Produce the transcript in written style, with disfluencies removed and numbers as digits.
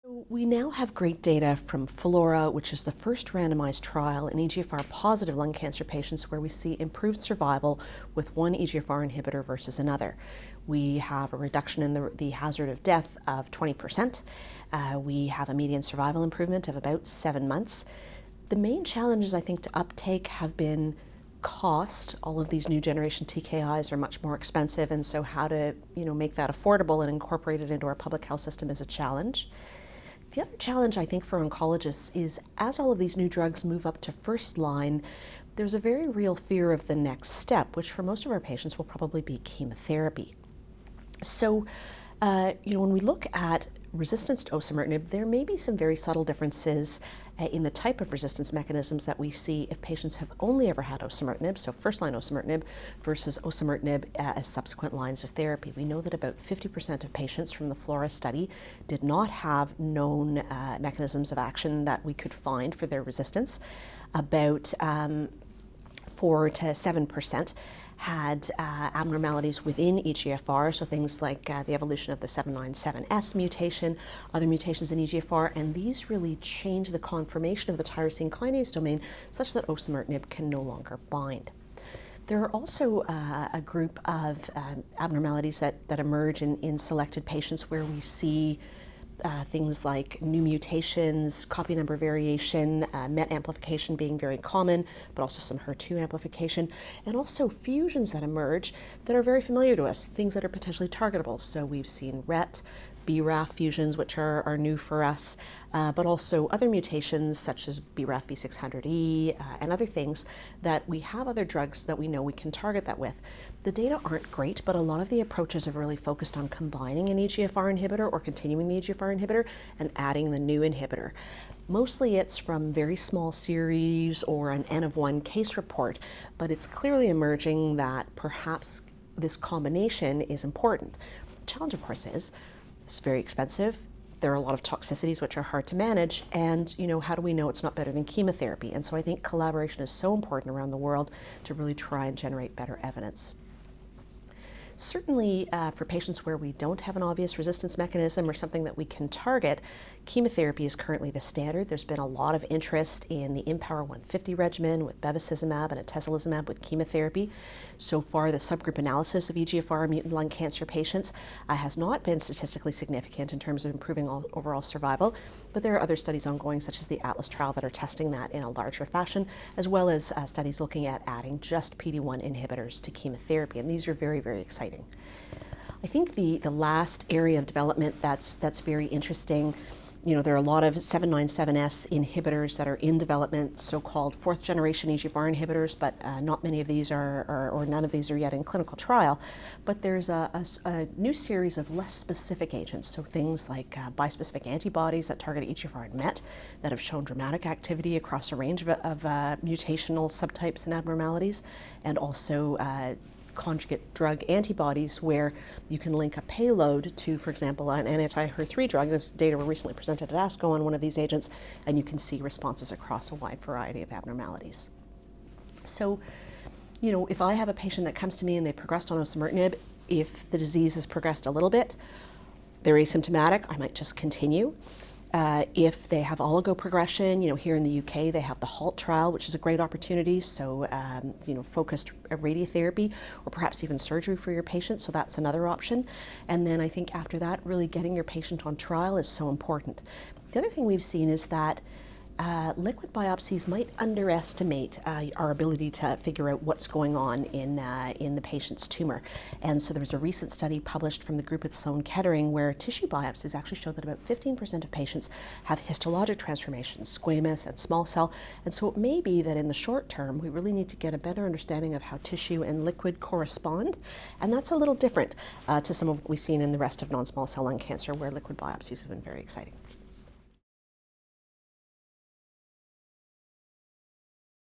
We now have great data from FLAURA, which is the first randomized trial in EGFR positive lung cancer patients where we see improved survival with one EGFR inhibitor versus another. We have a reduction in the hazard of death of 20%. We have a median survival improvement of about 7 months. The main challenges, I think, to uptake have been cost. All of these new generation TKIs are much more expensive, and so how to make that affordable and incorporate it into our public health system is a challenge. The other challenge, I think, for oncologists is as all of these new drugs move up to first line, there's a very real fear of the next step, which for most of our patients will probably be chemotherapy. So, when we look at resistance to osimertinib, there may be some very subtle differences in the type of resistance mechanisms that we see if patients have only ever had osimertinib, so first-line osimertinib, versus osimertinib as subsequent lines of therapy. We know that about 50% of patients from the FLAURA study did not have known mechanisms of action that we could find for their resistance. About 4 to 7% had abnormalities within EGFR, so things like the evolution of the C797S mutation, other mutations in EGFR, and these really change the conformation of the tyrosine kinase domain such that osimertinib can no longer bind. There are also a group of abnormalities that emerge in selected patients where we see things like new mutations, copy number variation, MET amplification being very common, but also some HER2 amplification, and also fusions that emerge that are very familiar to us, things that are potentially targetable. So we've seen RET, B-Raf fusions, which are new for us, but also other mutations such as B-Raf V600E and other things that we have other drugs that we know we can target that with. The data aren't great, but a lot of the approaches have really focused on combining an EGFR inhibitor or continuing the EGFR inhibitor and adding the new inhibitor. Mostly it's from very small series or an N of 1 case report, but it's clearly emerging that perhaps this combination is important. The challenge, of course, is it's very expensive. There are a lot of toxicities which are hard to manage, and how do we know it's not better than chemotherapy? And so I think collaboration is so important around the world to really try and generate better evidence. Certainly for patients where we don't have an obvious resistance mechanism or something that we can target, chemotherapy is currently the standard. There's been a lot of interest in the IMpower 150 regimen with bevacizumab and atezolizumab with chemotherapy. So far, the subgroup analysis of EGFR mutant lung cancer patients has not been statistically significant in terms of improving overall survival, but there are other studies ongoing, such as the ATLAS trial, that are testing that in a larger fashion, as well as studies looking at adding just PD-1 inhibitors to chemotherapy, and these are very, very exciting. I think the last area of development that's very interesting, there are a lot of C797S inhibitors that are in development, so-called fourth generation EGFR inhibitors, but not many of these or none of these are yet in clinical trial. But there's a new series of less specific agents, so things like bispecific antibodies that target EGFR and MET that have shown dramatic activity across a range of mutational subtypes and abnormalities, and also conjugate drug antibodies where you can link a payload to, for example, an anti-HER3 drug. This data were recently presented at ASCO on one of these agents, and you can see responses across a wide variety of abnormalities. So, if I have a patient that comes to me and they progressed on osimertinib, if the disease has progressed a little bit, they're asymptomatic, I might just continue. If they have oligoprogression, here in the UK they have the HALT trial, which is a great opportunity, so focused radiotherapy or perhaps even surgery for your patient, so that's another option. And then I think after that, really getting your patient on trial is so important. The other thing we've seen is that liquid biopsies might underestimate our ability to figure out what's going on in the patient's tumor. And so there was a recent study published from the group at Sloan Kettering where tissue biopsies actually showed that about 15% of patients have histologic transformations, squamous and small cell. And so it may be that in the short term, we really need to get a better understanding of how tissue and liquid correspond. And that's a little different to some of what we've seen in the rest of non-small cell lung cancer, where liquid biopsies have been very exciting.